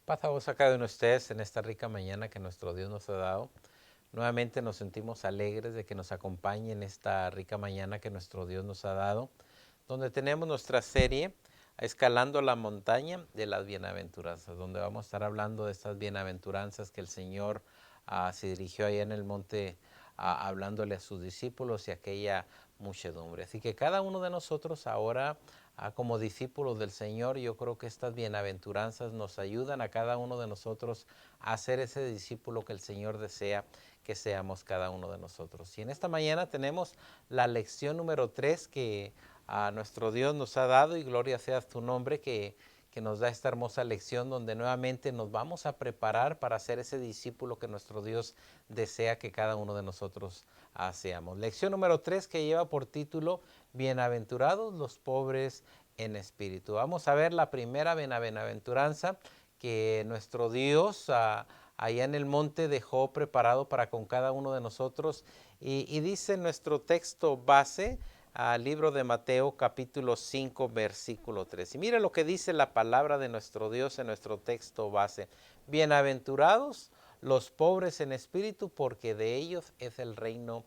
Paz a vos a cada uno de ustedes en esta rica mañana que nuestro Dios nos ha dado. Nuevamente nos sentimos alegres de que nos acompañe en esta rica mañana que nuestro Dios nos ha dado, donde tenemos nuestra serie Escalando la montaña de las bienaventuranzas, donde vamos a estar hablando de estas bienaventuranzas que el Señor se dirigió ahí en el monte hablándole a sus discípulos y a aquella muchedumbre. Así que cada uno de nosotros ahora como discípulos del Señor, yo creo que estas bienaventuranzas nos ayudan a cada uno de nosotros a ser ese discípulo que el Señor desea que seamos cada uno de nosotros. Y en esta mañana tenemos la lección número 3 que a nuestro Dios nos ha dado, y gloria sea tu nombre, que nos da esta hermosa lección donde nuevamente nos vamos a preparar para ser ese discípulo que nuestro Dios desea que cada uno de nosotros seamos. Lección número 3 que lleva por título Bienaventurados los pobres en espíritu. Vamos a ver la primera bienaventuranza que nuestro Dios allá en el monte dejó preparado para con cada uno de nosotros. Y dice nuestro texto base, al libro de Mateo capítulo 5 versículo 3. Y mire lo que dice la palabra de nuestro Dios en nuestro texto base. Bienaventurados los pobres en espíritu, porque de ellos es el reino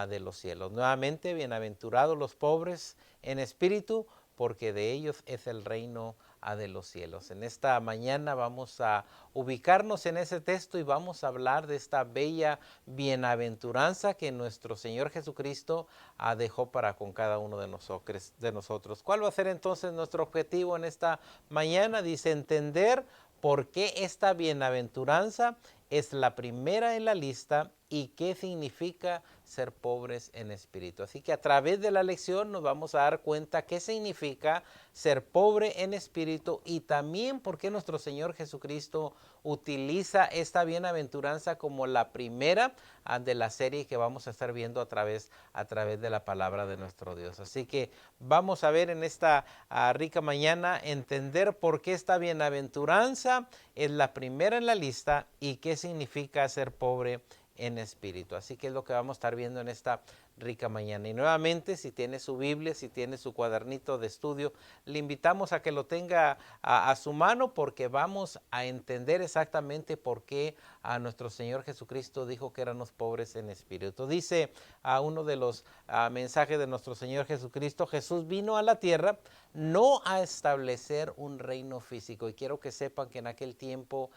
de los cielos. Nuevamente, bienaventurados los pobres en espíritu, porque de ellos es el reino de los cielos. En esta mañana vamos a ubicarnos en ese texto y vamos a hablar de esta bella bienaventuranza que nuestro Señor Jesucristo dejó para con cada uno de nosotros. ¿Cuál va a ser entonces nuestro objetivo en esta mañana? Dice entender por qué esta bienaventuranza es la primera en la lista y qué significa ser pobres en espíritu. Así que a través de la lección nos vamos a dar cuenta qué significa ser pobre en espíritu y también por qué nuestro Señor Jesucristo utiliza esta bienaventuranza como la primera de la serie que vamos a estar viendo a través de la palabra de nuestro Dios. Así que vamos a ver en esta rica mañana entender por qué esta bienaventuranza es la primera en la lista y qué significa ser pobre en espíritu. Así que es lo que vamos a estar viendo en esta rica mañana. Y nuevamente, si tiene su Biblia, si tiene su cuadernito de estudio, le invitamos a que lo tenga a su mano, porque vamos a entender exactamente por qué a nuestro Señor Jesucristo dijo que éramos pobres en espíritu. Dice a uno de los mensajes de nuestro Señor Jesucristo: Jesús vino a la tierra no a establecer un reino físico. Y quiero que sepan que en aquel tiempo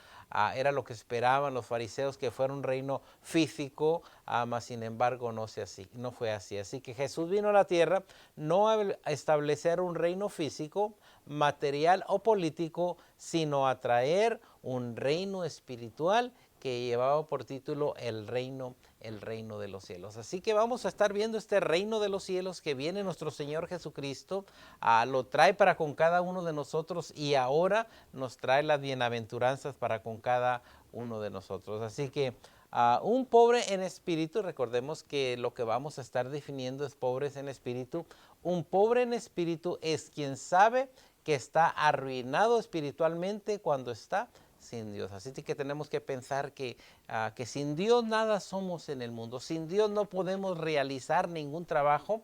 era lo que esperaban los fariseos, que fuera un reino físico, mas sin embargo no fue así. Así que Jesús vino a la tierra no a establecer un reino físico, material o político, sino a traer un reino espiritual que llevaba por título el reino de los cielos. Así que vamos a estar viendo este reino de los cielos que viene nuestro Señor Jesucristo, lo trae para con cada uno de nosotros y ahora nos trae las bienaventuranzas para con cada uno de nosotros. Así que un pobre en espíritu, recordemos que lo que vamos a estar definiendo es pobres en espíritu. Un pobre en espíritu es quien sabe que está arruinado espiritualmente cuando está sin Dios. Así que tenemos que pensar que sin Dios nada somos en el mundo. Sin Dios no podemos realizar ningún trabajo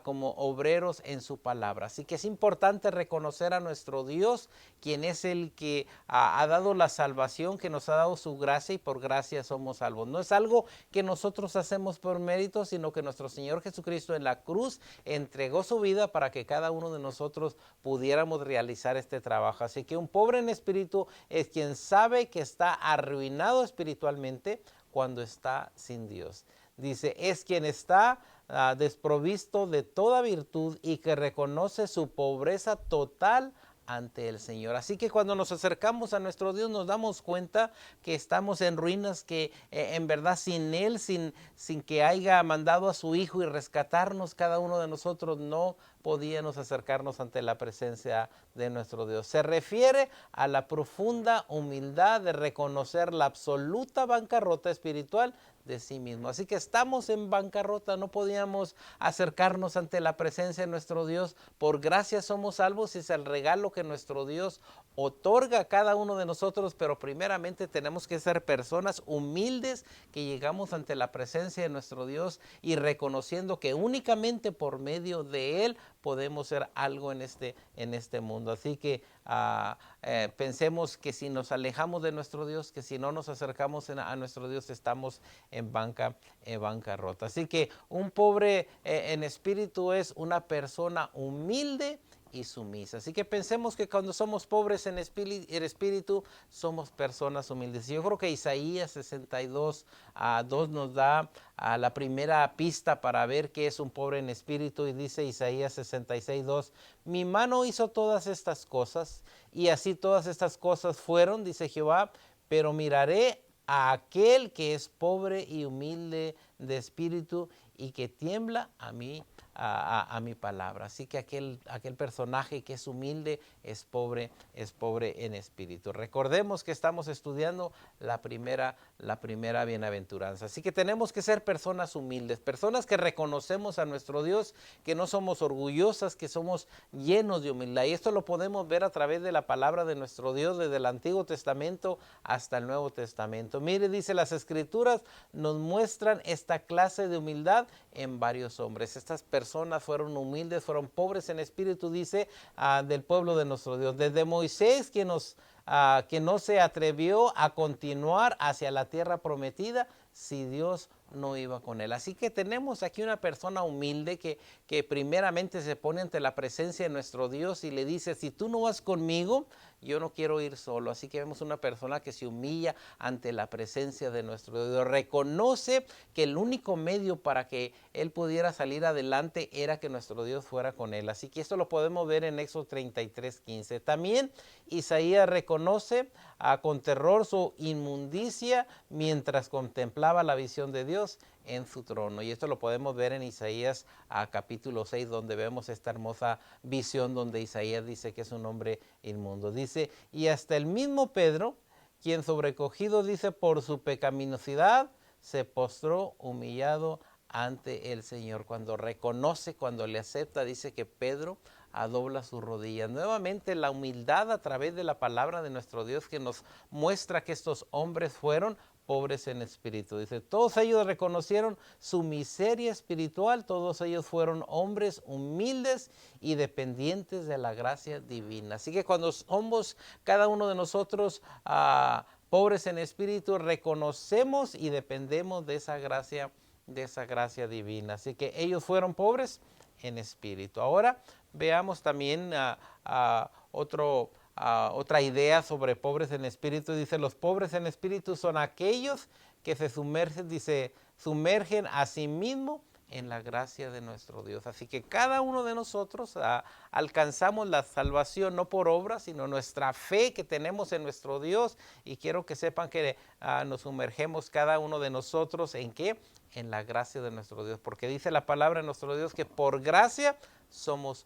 como obreros en su palabra. Así que es importante reconocer a nuestro Dios, quien es el que ha dado la salvación, que nos ha dado su gracia, y por gracia somos salvos. No es algo que nosotros hacemos por mérito, sino que nuestro Señor Jesucristo en la cruz entregó su vida para que cada uno de nosotros pudiéramos realizar este trabajo. Así que un pobre en espíritu es quien sabe que está arruinado espiritualmente cuando está sin Dios. Dice, es quien está desprovisto de toda virtud y que reconoce su pobreza total ante el Señor. Así que cuando nos acercamos a nuestro Dios nos damos cuenta que estamos en ruinas, que en verdad sin Él, sin que haya mandado a su Hijo y rescatarnos, cada uno de nosotros no podíamos acercarnos ante la presencia de nuestro Dios. Se refiere a la profunda humildad de reconocer la absoluta bancarrota espiritual de sí mismo. Así que estamos en bancarrota, no podíamos acercarnos ante la presencia de nuestro Dios. Por gracia somos salvos y es el regalo que nuestro Dios otorga a cada uno de nosotros, pero primeramente tenemos que ser personas humildes que llegamos ante la presencia de nuestro Dios y reconociendo que únicamente por medio de Él podemos ser algo en este mundo. Así que pensemos que si nos alejamos de nuestro Dios, que si no nos acercamos a nuestro Dios, estamos en bancarrota. Así que un pobre en espíritu es una persona humilde y sumisa. Así que pensemos que cuando somos pobres en espíritu, somos personas humildes. Yo creo que Isaías 62:2 nos da la primera pista para ver qué es un pobre en espíritu, y dice Isaías 66:2: mi mano hizo todas estas cosas, y así todas estas cosas fueron, dice Jehová, pero miraré a aquel que es pobre y humilde de espíritu y que tiembla a mi palabra. Así que aquel personaje que es humilde es pobre en espíritu. Recordemos que estamos estudiando la primera bienaventuranza. Así que tenemos que ser personas humildes, personas que reconocemos a nuestro Dios, que no somos orgullosas, que somos llenos de humildad. Y esto lo podemos ver a través de la palabra de nuestro Dios desde el Antiguo Testamento hasta el Nuevo Testamento. Mire, dice, las Escrituras nos muestran esta clase de humildad en varios hombres. Estas personas fueron humildes, fueron pobres en espíritu, dice, del pueblo de nuestro Dios. Desde Moisés, que no se atrevió a continuar hacia la tierra prometida si Dios no iba con él. Así que tenemos aquí una persona humilde que primeramente se pone ante la presencia de nuestro Dios y le dice, si tú no vas conmigo, yo no quiero ir solo. Así que vemos una persona que se humilla ante la presencia de nuestro Dios. Reconoce que el único medio para que él pudiera salir adelante era que nuestro Dios fuera con él. Así que esto lo podemos ver en Éxodo 33:15. También Isaías reconoce con terror su inmundicia mientras contemplaba la visión de Dios en su trono. Y esto lo podemos ver en Isaías capítulo 6, donde vemos esta hermosa visión donde Isaías dice que es un hombre inmundo. Dice, y hasta el mismo Pedro, quien sobrecogido, dice, por su pecaminosidad, se postró humillado ante el Señor. Cuando reconoce, cuando le acepta, dice que Pedro dobla sus rodillas. Nuevamente la humildad a través de la palabra de nuestro Dios, que nos muestra que estos hombres fueron pobres en espíritu. Dice, todos ellos reconocieron su miseria espiritual, todos ellos fueron hombres humildes y dependientes de la gracia divina. Así que cuando somos cada uno de nosotros pobres en espíritu, reconocemos y dependemos de esa gracia divina. Así que ellos fueron pobres en espíritu. Ahora veamos también otra idea sobre pobres en espíritu. Dice, los pobres en espíritu son aquellos que se sumergen a sí mismos en la gracia de nuestro Dios. Así que cada uno de nosotros alcanzamos la salvación no por obras, sino nuestra fe que tenemos en nuestro Dios. Y quiero que sepan que nos sumergemos cada uno de nosotros ¿en qué? En la gracia de nuestro Dios. Porque dice la palabra de nuestro Dios que por gracia somos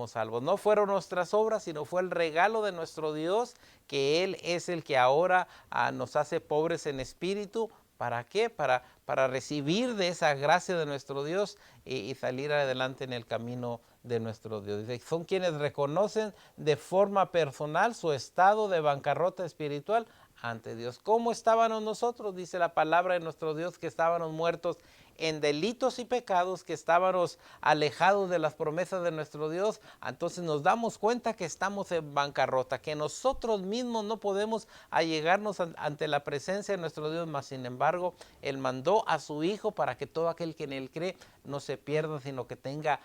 salvos. No fueron nuestras obras, sino fue el regalo de nuestro Dios, que Él es el que ahora nos hace pobres en espíritu. ¿Para qué? Para recibir de esa gracia de nuestro Dios y salir adelante en el camino de nuestro Dios. Dice, son quienes reconocen de forma personal su estado de bancarrota espiritual ante Dios. ¿Cómo estábamos nosotros? Dice la palabra de nuestro Dios que estábamos muertos en delitos y pecados, que estábamos alejados de las promesas de nuestro Dios. Entonces nos damos cuenta que estamos en bancarrota, que nosotros mismos no podemos allegarnos ante la presencia de nuestro Dios, mas sin embargo Él mandó a su Hijo para que todo aquel que en Él cree no se pierda, sino que tenga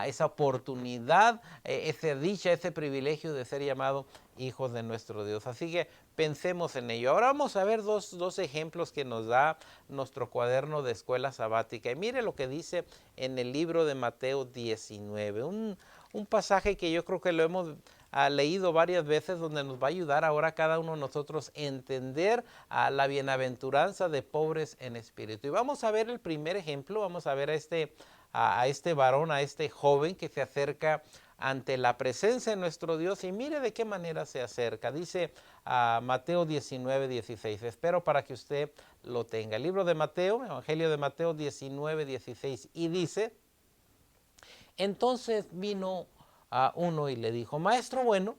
esa oportunidad, esa dicha, ese privilegio de ser llamado hijos de nuestro Dios. Así que pensemos en ello. Ahora vamos a ver dos ejemplos que nos da nuestro cuaderno de escuela sabática. Y mire lo que dice en el libro de Mateo 19. Un pasaje que yo creo que lo hemos leído varias veces, donde nos va a ayudar ahora cada uno de nosotros a entender la bienaventuranza de pobres en espíritu. Y vamos a ver el primer ejemplo. Vamos a ver a este varón, a este joven que se acerca ante la presencia de nuestro Dios, y mire de qué manera se acerca. Dice Mateo 19:16. Espero para que usted lo tenga. El libro de Mateo, Evangelio de Mateo 19:16, y dice, entonces vino uno y le dijo, maestro bueno,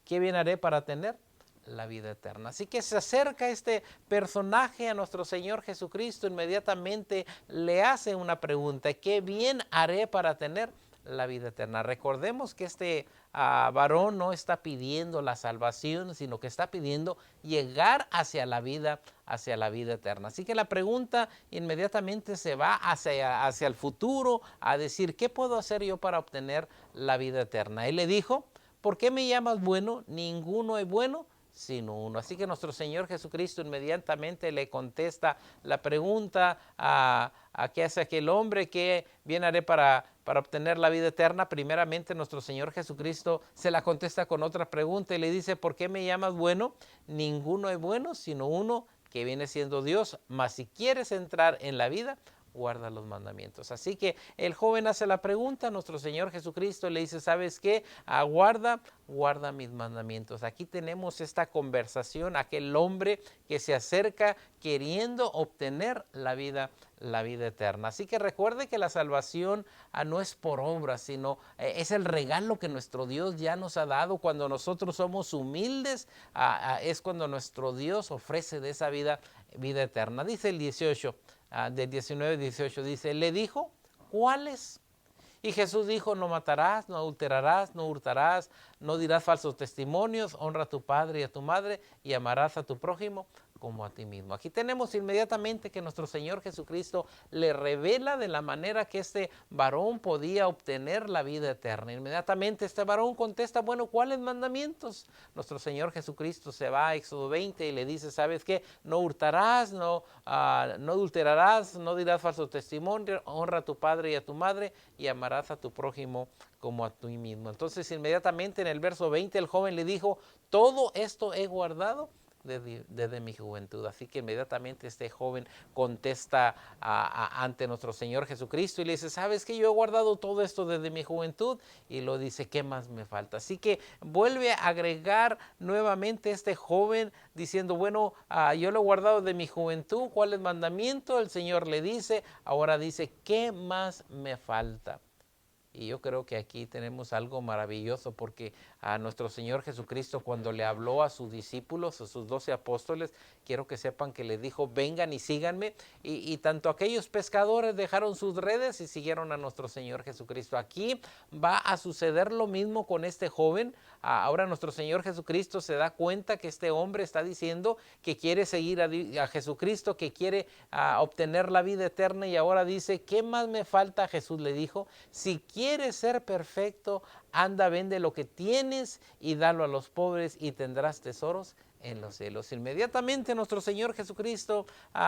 ¿qué bien haré para tener la vida eterna? Así que se acerca este personaje a nuestro Señor Jesucristo, inmediatamente le hace una pregunta, ¿qué bien haré para tener la vida eterna. Recordemos que este varón no está pidiendo la salvación, sino que está pidiendo llegar hacia la vida eterna. Así que la pregunta inmediatamente se va hacia el futuro, a decir, ¿qué puedo hacer yo para obtener la vida eterna? Él le dijo, ¿por qué me llamas bueno? Ninguno es bueno sino uno. Así que nuestro Señor Jesucristo inmediatamente le contesta la pregunta a qué hace aquel hombre, qué bien haré para obtener la vida eterna. Primeramente nuestro Señor Jesucristo se la contesta con otra pregunta y le dice, ¿por qué me llamas bueno? Ninguno es bueno sino uno, que viene siendo Dios. Mas si quieres entrar en la vida, guarda los mandamientos. Así que el joven hace la pregunta, nuestro Señor Jesucristo le dice, ¿sabes qué? Guarda mis mandamientos. Aquí tenemos esta conversación, aquel hombre que se acerca queriendo obtener la vida eterna. Así que recuerde que la salvación no es por obras, sino es el regalo que nuestro Dios ya nos ha dado. Cuando nosotros somos humildes, es cuando nuestro Dios ofrece de esa vida eterna. Dice el 18, del 19-18, dice, le dijo, ¿cuáles? Y Jesús dijo, no matarás, no adulterarás, no hurtarás, no dirás falsos testimonios, honra a tu padre y a tu madre y amarás a tu prójimo como a ti mismo. Aquí tenemos inmediatamente que nuestro Señor Jesucristo le revela de la manera que este varón podía obtener la vida eterna. Inmediatamente este varón contesta, bueno, ¿cuáles mandamientos? Nuestro Señor Jesucristo se va a Éxodo 20 y le dice, ¿sabes qué? No hurtarás, no adulterarás, no dirás falso testimonio, honra a tu padre y a tu madre y amarás a tu prójimo como a ti mismo. Entonces inmediatamente en el verso 20 el joven le dijo, todo esto he guardado desde mi juventud. Así que inmediatamente este joven contesta ante nuestro Señor Jesucristo y le dice, ¿sabes qué? Yo he guardado todo esto desde mi juventud. Y lo dice, ¿qué más me falta? Así que vuelve a agregar nuevamente este joven diciendo, bueno, yo lo he guardado de mi juventud. ¿Cuál es el mandamiento? El Señor le dice, ahora dice, ¿qué más me falta? Y yo creo que aquí tenemos algo maravilloso porque a nuestro Señor Jesucristo cuando le habló a sus discípulos, a sus 12 apóstoles, quiero que sepan que les dijo, vengan y síganme. Y tanto aquellos pescadores dejaron sus redes y siguieron a nuestro Señor Jesucristo. Aquí va a suceder lo mismo con este joven. Ahora nuestro Señor Jesucristo se da cuenta que este hombre está diciendo que quiere seguir a Jesucristo, que quiere obtener la vida eterna y ahora dice, ¿qué más me falta? Jesús le dijo, si quieres ser perfecto, anda, vende lo que tienes y dalo a los pobres y tendrás tesoros en los cielos. Inmediatamente nuestro Señor Jesucristo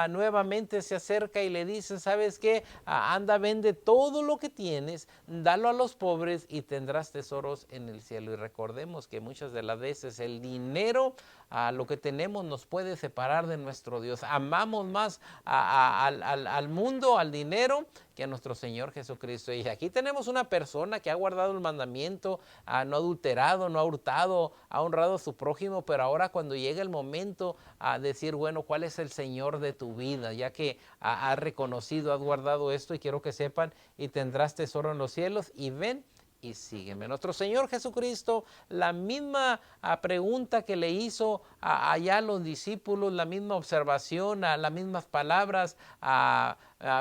nuevamente se acerca y le dice, ¿sabes qué? Anda, vende todo lo que tienes, dalo a los pobres y tendrás tesoros en el cielo. Y recordemos que muchas de las veces el dinero, lo que tenemos nos puede separar de nuestro Dios. Amamos más al mundo, al dinero, que a nuestro Señor Jesucristo. Y aquí tenemos una persona que ha guardado el mandamiento, no ha adulterado, no ha hurtado, ha honrado a su prójimo, pero ahora cuando llega el momento a decir, bueno, ¿cuál es el Señor de tu vida? Ya que has reconocido, has guardado esto y quiero que sepan, y tendrás tesoro en los cielos y ven y sígueme. Nuestro Señor Jesucristo, la misma pregunta que le hizo allá a los discípulos, la misma observación, las mismas palabras,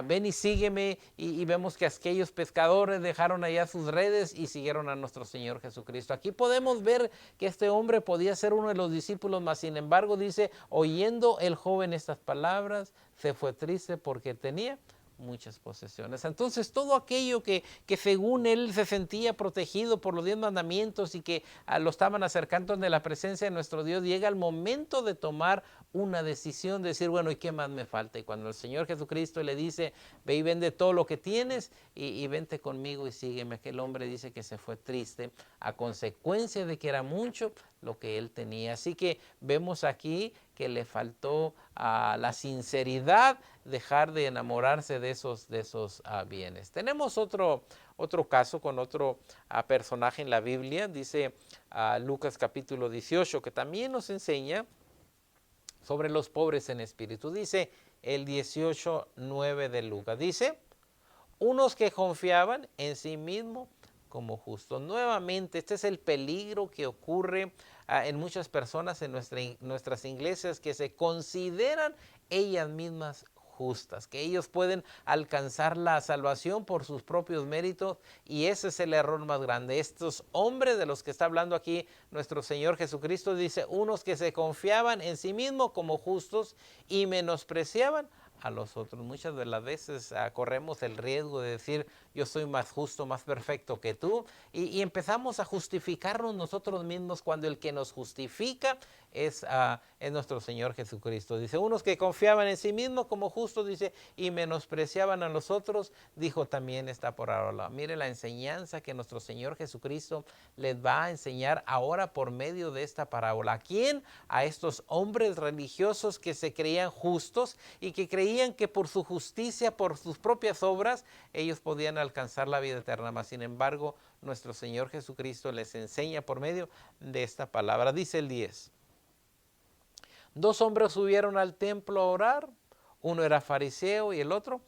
ven y sígueme, y vemos que aquellos pescadores dejaron allá sus redes y siguieron a nuestro Señor Jesucristo. Aquí podemos ver que este hombre podía ser uno de los discípulos, mas sin embargo dice, oyendo el joven estas palabras, se fue triste porque tenía muchas posesiones. Entonces todo aquello que según él se sentía protegido por los 10 mandamientos y que lo estaban acercando de la presencia de nuestro Dios, llega el momento de tomar una decisión, de decir, bueno, ¿y qué más me falta? Y cuando el Señor Jesucristo le dice, ve y vende todo lo que tienes y vente conmigo y sígueme, aquel hombre dice que se fue triste a consecuencia de que era mucho lo que él tenía. Así que vemos aquí que le faltó la sinceridad, dejar de enamorarse de esos bienes. Tenemos otro caso con otro personaje en la Biblia, dice Lucas capítulo 18, que también nos enseña sobre los pobres en espíritu. Dice el 18:9 de Lucas, dice, unos que confiaban en sí mismos como justos. Nuevamente, este es el peligro que ocurre en muchas personas en nuestras iglesias, que se consideran ellas mismas justas, que ellos pueden alcanzar la salvación por sus propios méritos, y ese es el error más grande. Estos hombres de los que está hablando aquí nuestro Señor Jesucristo dice, unos que se confiaban en sí mismos como justos y menospreciaban a los otros. Muchas de las veces corremos el riesgo de decir, yo soy más justo, más perfecto que tú, y empezamos a justificarnos nosotros mismos cuando el que nos justifica es nuestro Señor Jesucristo. Dice, unos que confiaban en sí mismos como justos, dice, y menospreciaban a los otros, dijo también esta parábola. Mire la enseñanza que nuestro Señor Jesucristo les va a enseñar ahora por medio de esta parábola. ¿A quién? A estos hombres religiosos que se creían justos y que creían que por su justicia, por sus propias obras, ellos podían alcanzar la vida eterna. Mas, sin embargo, nuestro Señor Jesucristo les enseña por medio de esta palabra. Dice el 10. Dos hombres subieron al templo a orar, uno era fariseo y el otro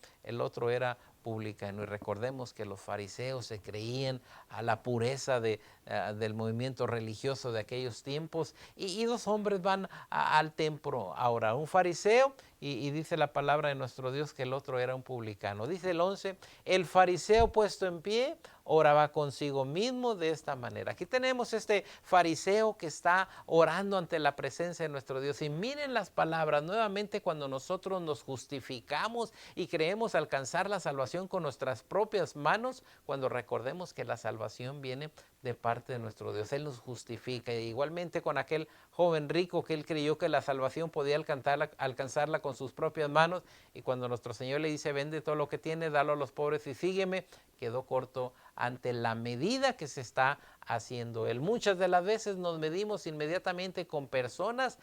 era publicano. Y recordemos que los fariseos se creían a la pureza del movimiento religioso de aquellos tiempos, y dos hombres van al templo a orar, un fariseo y dice la palabra de nuestro Dios que el otro era un publicano. Dice el 11, el fariseo puesto en pie oraba consigo mismo de esta manera. Aquí tenemos este fariseo que está orando ante la presencia de nuestro Dios, y miren las palabras nuevamente cuando nosotros nos justificamos y creemos alcanzar la salvación con nuestras propias manos, cuando recordemos que la salvación viene de parte de nuestro Dios. Él nos justifica. E igualmente con aquel joven rico que él creyó que la salvación podía alcanzarla con sus propias manos, y cuando nuestro Señor le dice, vende todo lo que tiene, dalo a los pobres y sígueme, quedó corto ante la medida que se está haciendo él. Muchas de las veces nos medimos inmediatamente con personas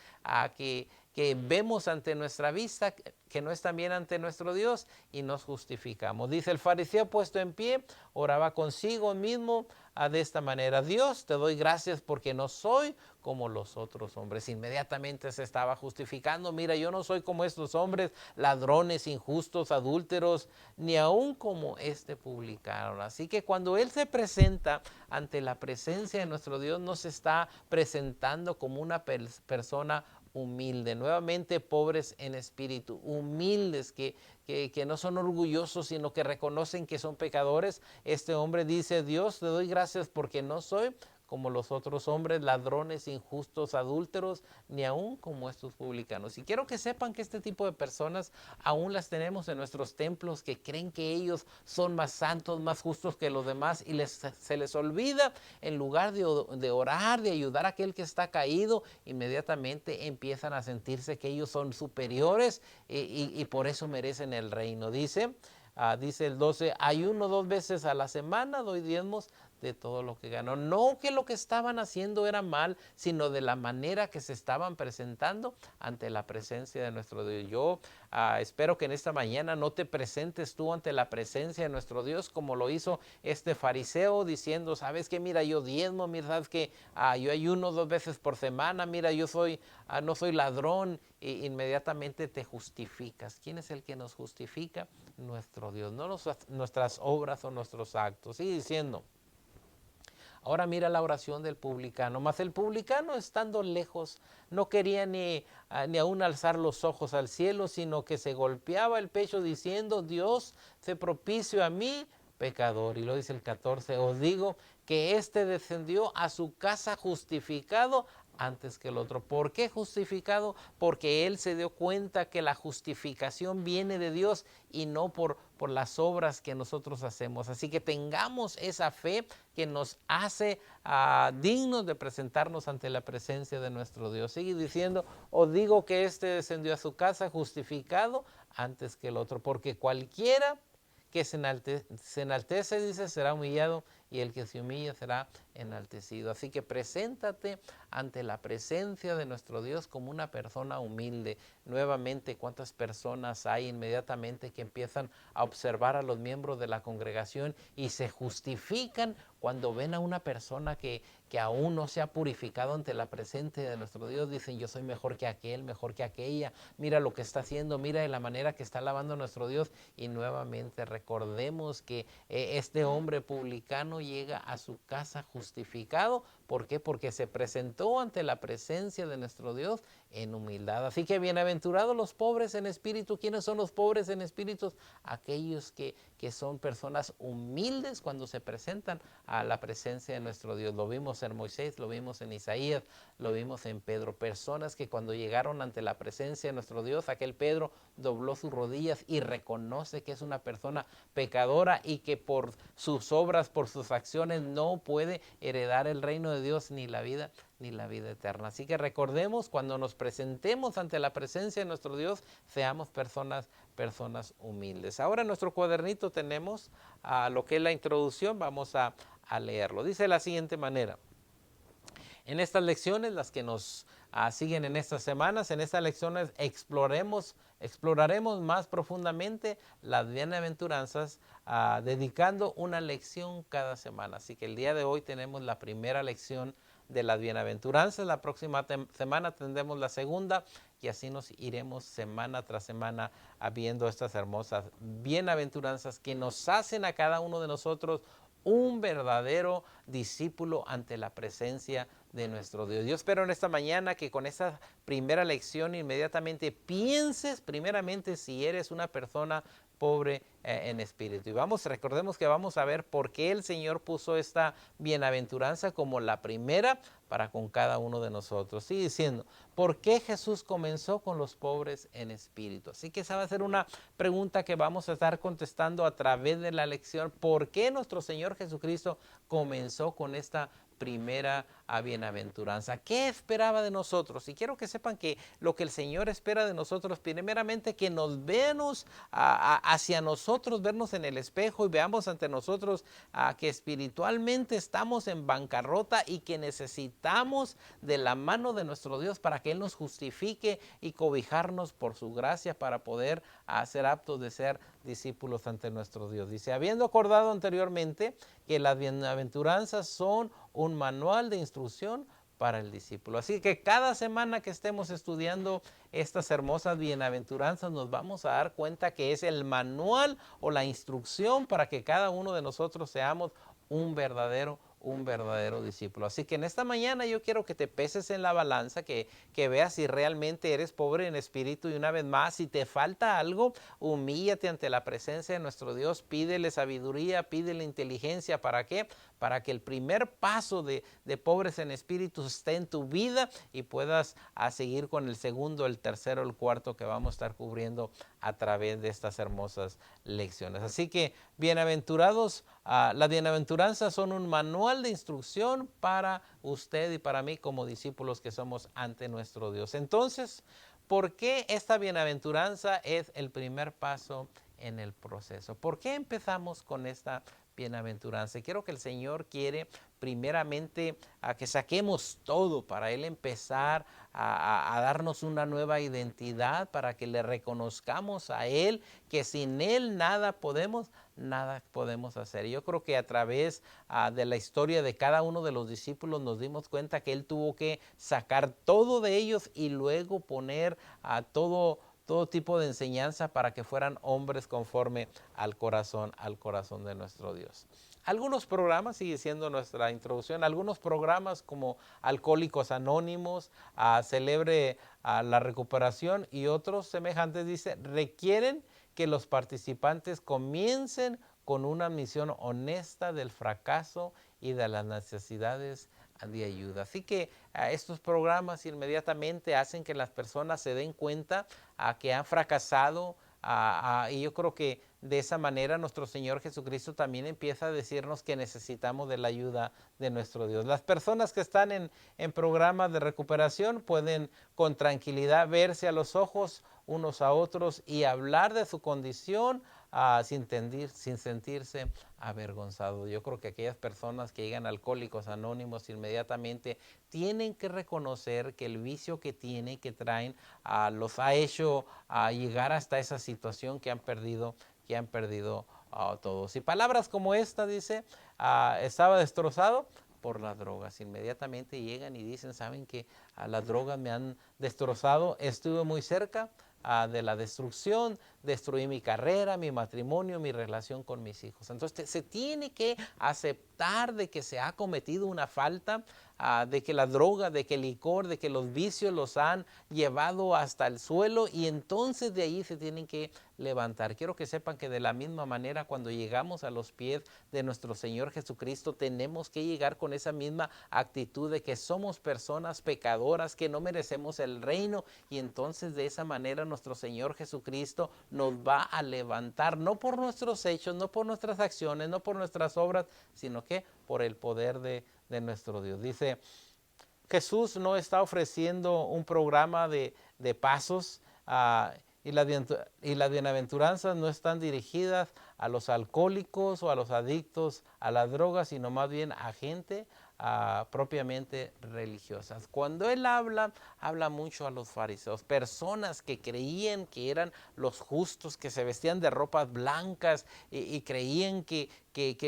que vemos ante nuestra vista, que no están bien ante nuestro Dios, y nos justificamos. Dice, el fariseo puesto en pie oraba consigo mismo de esta manera: Dios, te doy gracias porque no soy como los otros hombres. Inmediatamente se estaba justificando. Mira, yo no soy como estos hombres, ladrones, injustos, adúlteros, ni aún como este publicano. Así que cuando él se presenta ante la presencia de nuestro Dios, no se está presentando como una persona humilde, nuevamente pobres en espíritu, humildes, que no son orgullosos, sino que reconocen que son pecadores. Este hombre dice, Dios, te doy gracias porque no soy como los otros hombres, ladrones, injustos, adúlteros, ni aún como estos publicanos. Y quiero que sepan que este tipo de personas aún las tenemos en nuestros templos, que creen que ellos son más santos, más justos que los demás, y se les olvida, en lugar de orar, de ayudar a aquel que está caído, inmediatamente empiezan a sentirse que ellos son superiores y por eso merecen el reino. Dice el 12, ayuno 2 veces a la semana, doy diezmos de todo lo que ganó. No que lo que estaban haciendo era mal, sino de la manera que se estaban presentando ante la presencia de nuestro Dios. Yo espero que en esta mañana no te presentes tú ante la presencia de nuestro Dios como lo hizo este fariseo, diciendo, sabes que mira, yo diezmo, mira, sabes que yo ayuno 2 veces por semana, mira, yo no soy ladrón, e inmediatamente te justificas. ¿Quién es el que nos justifica? Nuestro Dios, no nuestras obras o nuestros actos. Sigue diciendo. Ahora mira la oración del publicano. Mas el publicano, estando lejos, no quería ni aún alzar los ojos al cielo, sino que se golpeaba el pecho diciendo, Dios, sé propicio a mí, pecador. Y lo dice el 14, os digo que éste descendió a su casa justificado antes que el otro. ¿Por qué justificado? Porque él se dio cuenta que la justificación viene de Dios y no por las obras que nosotros hacemos. Así que tengamos esa fe que nos hace dignos de presentarnos ante la presencia de nuestro Dios. Sigue diciendo, os digo que éste descendió a su casa justificado antes que el otro, porque cualquiera que se enaltece, dice, será humillado, y el que se humilla será enaltecido. Así que preséntate ante la presencia de nuestro Dios como una persona humilde. Nuevamente, ¿cuántas personas hay inmediatamente que empiezan a observar a los miembros de la congregación y se justifican cuando ven a una persona que aún no se ha purificado ante la presencia de nuestro Dios? Dicen, yo soy mejor que aquel, mejor que aquella, mira lo que está haciendo, mira de la manera que está alabando a nuestro Dios. Y nuevamente recordemos que este hombre publicano llega a su casa justificado ¿Por qué? Porque se presentó ante la presencia de nuestro Dios en humildad. Así que bienaventurados los pobres en espíritu. ¿Quiénes son los pobres en espíritu? Aquellos que son personas humildes cuando se presentan a la presencia de nuestro Dios. Lo vimos en Moisés, lo vimos en Isaías, lo vimos en Pedro. Personas que cuando llegaron ante la presencia de nuestro Dios, aquel Pedro dobló sus rodillas y reconoce que es una persona pecadora y que por sus obras, por sus acciones no puede heredar el reino de Dios ni la vida eterna. Así que recordemos, cuando nos presentemos ante la presencia de nuestro Dios, seamos personas humildes. Ahora en nuestro cuadernito tenemos lo que es la introducción. Vamos a leerlo. Dice de la siguiente manera: en estas lecciones, las que nos siguen en estas semanas, en estas lecciones exploraremos más profundamente las bienaventuranzas, dedicando una lección cada semana. Así que el día de hoy tenemos la primera lección de las bienaventuranzas. La próxima semana tendremos la segunda, y así nos iremos semana tras semana viendo estas hermosas bienaventuranzas que nos hacen a cada uno de nosotros un verdadero discípulo ante la presencia de nuestro Dios. Yo espero en esta mañana que con esta primera lección inmediatamente pienses primeramente si eres una persona pobre en espíritu. Y recordemos que vamos a ver por qué el Señor puso esta bienaventuranza como la primera para con cada uno de nosotros. Sigue diciendo, ¿por qué Jesús comenzó con los pobres en espíritu? Así que esa va a ser una pregunta que vamos a estar contestando a través de la lección. ¿Por qué nuestro Señor Jesucristo comenzó con esta primera bienaventuranza? ¿Qué esperaba de nosotros? Y quiero que sepan que lo que el Señor espera de nosotros, primeramente, que nos veamos hacia nosotros, vernos en el espejo y veamos ante nosotros que espiritualmente estamos en bancarrota y que necesitamos de la mano de nuestro Dios para que Él nos justifique y cobijarnos por su gracia para poder ser aptos de ser discípulos ante nuestro Dios. Dice, habiendo acordado anteriormente que las bienaventuranzas son un manual de instrucción para el discípulo. Así que cada semana que estemos estudiando estas hermosas bienaventuranzas, nos vamos a dar cuenta que es el manual o la instrucción para que cada uno de nosotros seamos un verdadero discípulo. Así que en esta mañana yo quiero que te peses en la balanza, que veas si realmente eres pobre en espíritu, y una vez más, si te falta algo, humíllate ante la presencia de nuestro Dios, pídele sabiduría, pídele inteligencia. ¿Para qué? Para que el primer paso de pobres en espíritu esté en tu vida y puedas seguir con el segundo, el tercero, el cuarto que vamos a estar cubriendo a través de estas hermosas lecciones. Así que bienaventurados, las bienaventuranzas son un manual de instrucción para usted y para mí como discípulos que somos ante nuestro Dios. Entonces, ¿por qué esta bienaventuranza es el primer paso en el proceso? ¿Por qué empezamos con esta bienaventuranza? Quiero que el Señor quiere primeramente que saquemos todo para Él empezar a darnos una nueva identidad, para que le reconozcamos a Él que sin Él nada podemos hacer. Yo creo que a través de la historia de cada uno de los discípulos nos dimos cuenta que Él tuvo que sacar todo de ellos y luego poner todo tipo de enseñanza para que fueran hombres conforme al corazón de nuestro Dios. Algunos programas, sigue siendo nuestra introducción, algunos programas como Alcohólicos Anónimos, Celebre la Recuperación y otros semejantes, dice, requieren que los participantes comiencen con una misión honesta del fracaso y de las necesidades de ayuda. Así que estos programas inmediatamente hacen que las personas se den cuenta que han fracasado, y yo creo que de esa manera nuestro Señor Jesucristo también empieza a decirnos que necesitamos de la ayuda de nuestro Dios. Las personas que están en programas de recuperación pueden con tranquilidad verse a los ojos unos a otros y hablar de su condición sin sentirse avergonzados. Yo creo que aquellas personas que llegan a Alcohólicos Anónimos inmediatamente tienen que reconocer que el vicio que tienen, que traen, los ha hecho llegar hasta esa situación que han perdido todos. Y palabras como esta, dice, estaba destrozado por las drogas. Inmediatamente llegan y dicen, ¿saben que las drogas me han destrozado? Estuve muy cerca de la destrucción, destruí mi carrera, mi matrimonio, mi relación con mis hijos. Entonces se tiene que aceptar aceptar de que se ha cometido una falta, de que la droga, de que el licor, de que los vicios los han llevado hasta el suelo y entonces de ahí se tienen que levantar. Quiero que sepan que de la misma manera cuando llegamos a los pies de nuestro Señor Jesucristo tenemos que llegar con esa misma actitud de que somos personas pecadoras, que no merecemos el reino y entonces de esa manera nuestro Señor Jesucristo nos va a levantar, no por nuestros hechos, no por nuestras acciones, no por nuestras obras, sino que por el poder de nuestro Dios. Dice, Jesús no está ofreciendo un programa de pasos y las bienaventuranzas no están dirigidas a los alcohólicos o a los adictos a las drogas, sino más bien a gente propiamente religiosas. Cuando él habla mucho a los fariseos, personas que creían que eran los justos, que se vestían de ropas blancas y creían que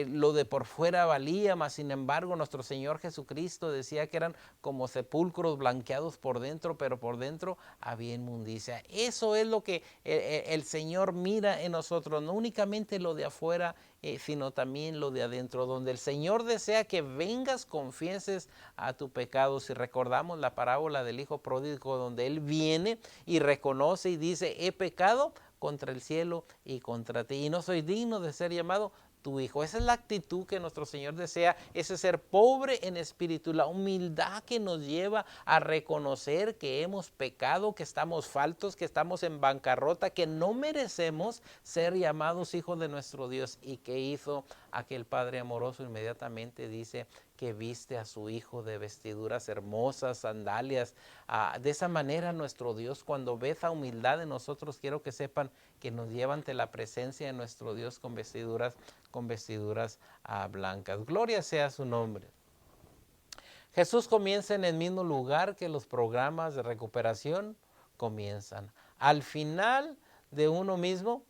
lo de por fuera valía, mas sin embargo nuestro Señor Jesucristo decía que eran como sepulcros blanqueados por dentro, pero por dentro había inmundicia. Eso es lo que el Señor mira en nosotros, no únicamente lo de afuera, sino también lo de adentro, donde el Señor desea que vengas, confieses a tu pecado. Si recordamos la parábola del hijo pródigo, donde él viene y reconoce y dice, he pecado contra el cielo y contra ti, y no soy digno de ser llamado tu hijo. Esa es la actitud que nuestro Señor desea, ese ser pobre en espíritu, la humildad que nos lleva a reconocer que hemos pecado, que estamos faltos, que estamos en bancarrota, que no merecemos ser llamados hijos de nuestro Dios. ¿Y que hizo aquel Padre amoroso? Inmediatamente dice que viste a su hijo de vestiduras hermosas, sandalias. De esa manera nuestro Dios, cuando ve esa humildad en nosotros, quiero que sepan que nos lleva ante la presencia de nuestro Dios con vestiduras blancas. Gloria sea su nombre. Jesús comienza en el mismo lugar que los programas de recuperación comienzan. Al final de uno mismo,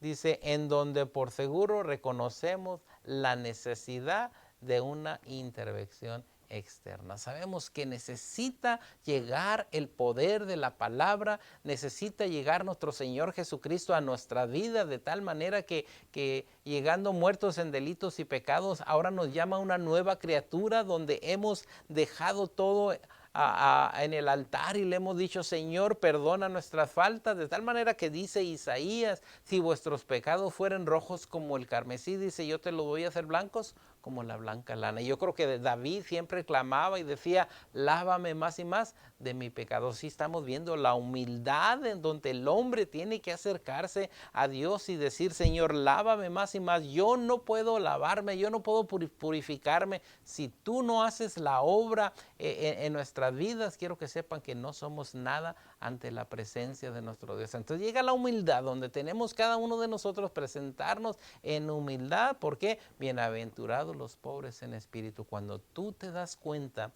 dice, en donde por seguro reconocemos la necesidad de una intervención externa. Sabemos que necesita llegar el poder de la palabra, necesita llegar nuestro Señor Jesucristo a nuestra vida de tal manera que llegando muertos en delitos y pecados, ahora nos llama una nueva criatura donde hemos dejado todo en el altar y le hemos dicho, Señor, perdona nuestras faltas, de tal manera que dice Isaías, si vuestros pecados fueren rojos como el carmesí, dice, yo te los voy a hacer blancos como la blanca lana. Y yo creo que David siempre clamaba y decía, lávame más y más de mi pecado. Sí estamos viendo la humildad en donde el hombre tiene que acercarse a Dios y decir, Señor, lávame más y más. Yo no puedo lavarme, yo no puedo purificarme si tú no haces la obra en nuestras vidas. Quiero que sepan que no somos nada ante la presencia de nuestro Dios. Entonces llega la humildad donde tenemos cada uno de nosotros presentarnos en humildad. ¿Por qué? Bienaventurados los pobres en espíritu. Cuando tú te das cuenta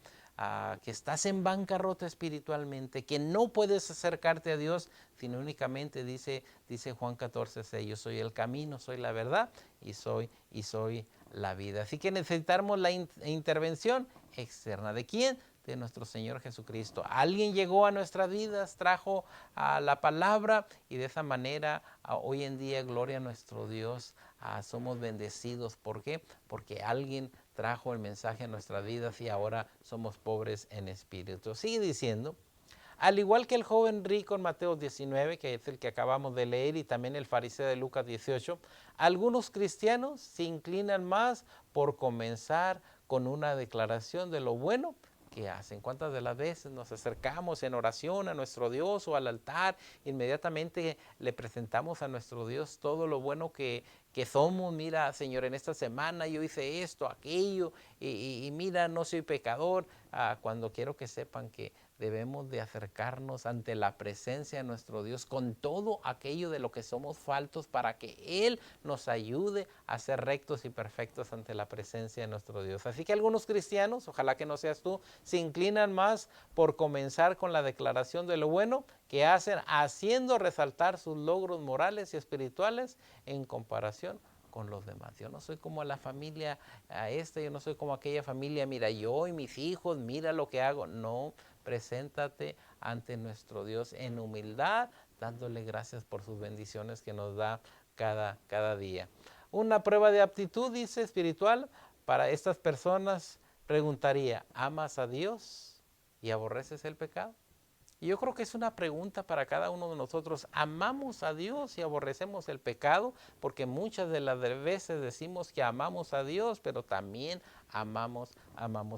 que estás en bancarrota espiritualmente, que no puedes acercarte a Dios, sino únicamente dice Juan 14:6, yo soy el camino, soy la verdad y soy la vida. Así que necesitamos la intervención externa. ¿De quién? De nuestro Señor Jesucristo. Alguien llegó a nuestras vidas, trajo la palabra y de esa manera hoy en día, gloria a nuestro Dios, somos bendecidos. ¿Por qué? Porque alguien trajo el mensaje a nuestras vidas y ahora somos pobres en espíritu. Sigue diciendo, al igual que el joven rico en Mateo 19, que es el que acabamos de leer, y también el fariseo de Lucas 18, algunos cristianos se inclinan más por comenzar con una declaración de lo bueno que hacen. ¿Cuántas de las veces nos acercamos en oración a nuestro Dios o al altar? Inmediatamente le presentamos a nuestro Dios todo lo bueno que somos. Mira, Señor, en esta semana yo hice esto, aquello, y mira, no soy pecador. Cuando quiero que sepan que debemos de acercarnos ante la presencia de nuestro Dios con todo aquello de lo que somos faltos para que Él nos ayude a ser rectos y perfectos ante la presencia de nuestro Dios. Así que algunos cristianos, ojalá que no seas tú, se inclinan más por comenzar con la declaración de lo bueno que hacen, haciendo resaltar sus logros morales y espirituales en comparación con los demás. Yo no soy como la familia yo no soy como aquella familia, mira yo y mis hijos, mira lo que hago. No, preséntate ante nuestro Dios en humildad, dándole gracias por sus bendiciones que nos da cada día. Una prueba de aptitud, dice, espiritual, para estas personas preguntaría, ¿amas a Dios y aborreces el pecado? Y yo creo que es una pregunta para cada uno de nosotros. ¿Amamos a Dios y aborrecemos el pecado? Porque muchas de las veces decimos que amamos a Dios, pero también amamos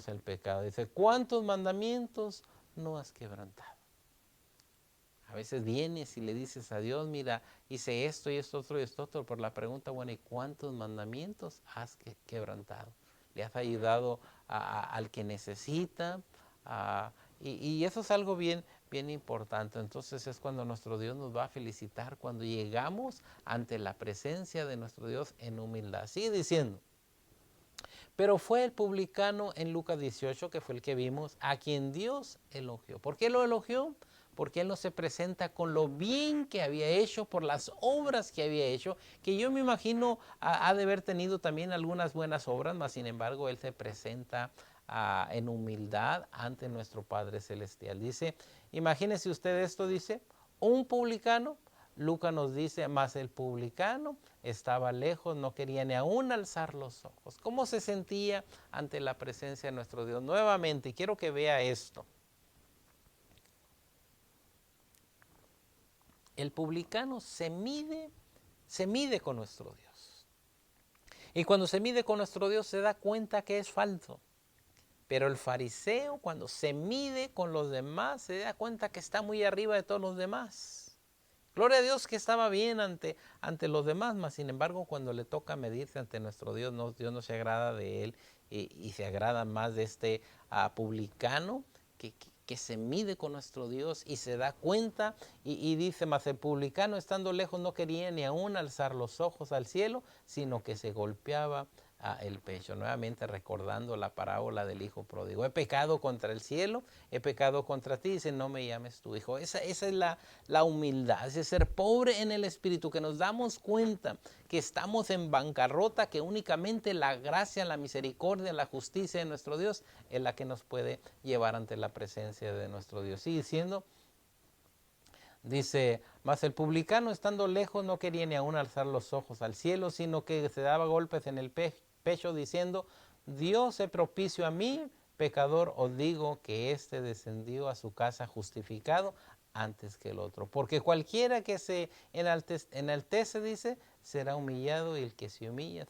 el pecado. Dice, ¿cuántos mandamientos no has quebrantado? A veces vienes y le dices a Dios, mira, hice esto y esto otro y esto otro, por la pregunta, bueno, ¿y cuántos mandamientos has quebrantado? ¿Le has ayudado al que necesita? Y eso es algo bien importante. Entonces es cuando nuestro Dios nos va a felicitar, cuando llegamos ante la presencia de nuestro Dios en humildad. Sigue diciendo, pero fue el publicano en Lucas 18, que fue el que vimos, a quien Dios elogió. ¿Por qué lo elogió? Porque él no se presenta con lo bien que había hecho, por las obras que había hecho, que yo me imagino ha de haber tenido también algunas buenas obras, mas sin embargo él se presenta en humildad ante nuestro Padre Celestial. Dice, imagínese usted esto, dice, un publicano. Lucas nos dice, mas el publicano estaba lejos, no quería ni aún alzar los ojos. ¿Cómo se sentía ante la presencia de nuestro Dios? Nuevamente, quiero que vea esto. El publicano se mide con nuestro Dios. Y cuando se mide con nuestro Dios se da cuenta que es falso. Pero el fariseo, cuando se mide con los demás, se da cuenta que está muy arriba de todos los demás. Gloria a Dios que estaba bien ante los demás, mas sin embargo cuando le toca medirse ante nuestro Dios, Dios no se agrada de él y se agrada más de este publicano que se mide con nuestro Dios y se da cuenta y dice, mas el publicano estando lejos no quería ni aún alzar los ojos al cielo, sino que se golpeaba el pecho. Nuevamente recordando la parábola del hijo pródigo. He pecado contra el cielo, he pecado contra ti, dice, no me llames tu hijo. Esa es la humildad, es ser pobre en el espíritu, que nos damos cuenta que estamos en bancarrota, que únicamente la gracia, la misericordia, la justicia de nuestro Dios es la que nos puede llevar ante la presencia de nuestro Dios. Sigue diciendo, dice, mas el publicano estando lejos no quería ni aún alzar los ojos al cielo, sino que se daba golpes en el pecho diciendo, Dios se propicio a mí, pecador, os digo que éste descendió a su casa justificado antes que el otro. Porque cualquiera que se enaltece, dice, será humillado, y el que se humilla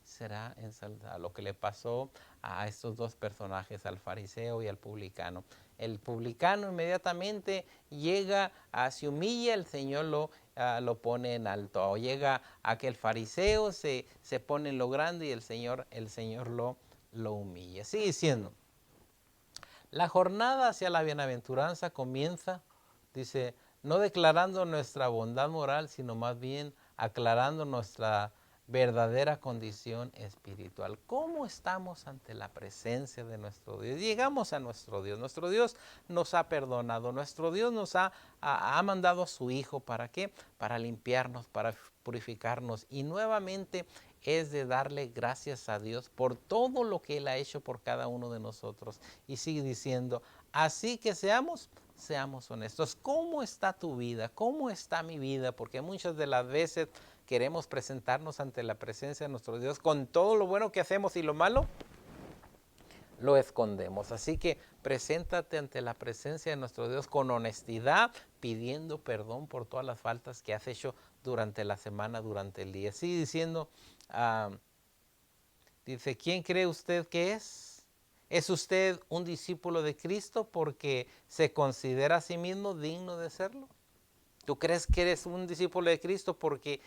será ensalzado. Lo que le pasó a estos dos personajes, al fariseo y al publicano. El publicano inmediatamente llega, se humilla, el Señor lo pone en alto. O llega a que el fariseo se pone en lo grande y el Señor lo humilla. Sigue diciendo, la jornada hacia la bienaventuranza comienza, dice, no declarando nuestra bondad moral, sino más bien aclarando nuestra verdadera condición espiritual. ¿Cómo estamos ante la presencia de nuestro Dios? Llegamos a nuestro Dios. Nuestro Dios nos ha perdonado. Nuestro Dios nos ha mandado a su Hijo. ¿Para qué? Para limpiarnos, para purificarnos. Y nuevamente es de darle gracias a Dios por todo lo que Él ha hecho por cada uno de nosotros. Y sigue diciendo, así que seamos honestos. ¿Cómo está tu vida? ¿Cómo está mi vida? Porque muchas de las veces queremos presentarnos ante la presencia de nuestro Dios con todo lo bueno que hacemos y lo malo lo escondemos. Así que preséntate ante la presencia de nuestro Dios con honestidad, pidiendo perdón por todas las faltas que has hecho durante la semana, durante el día. Sigue diciendo, dice, ¿quién cree usted que es? ¿Es usted un discípulo de Cristo porque se considera a sí mismo digno de serlo? ¿Tú crees que eres un discípulo de Cristo porque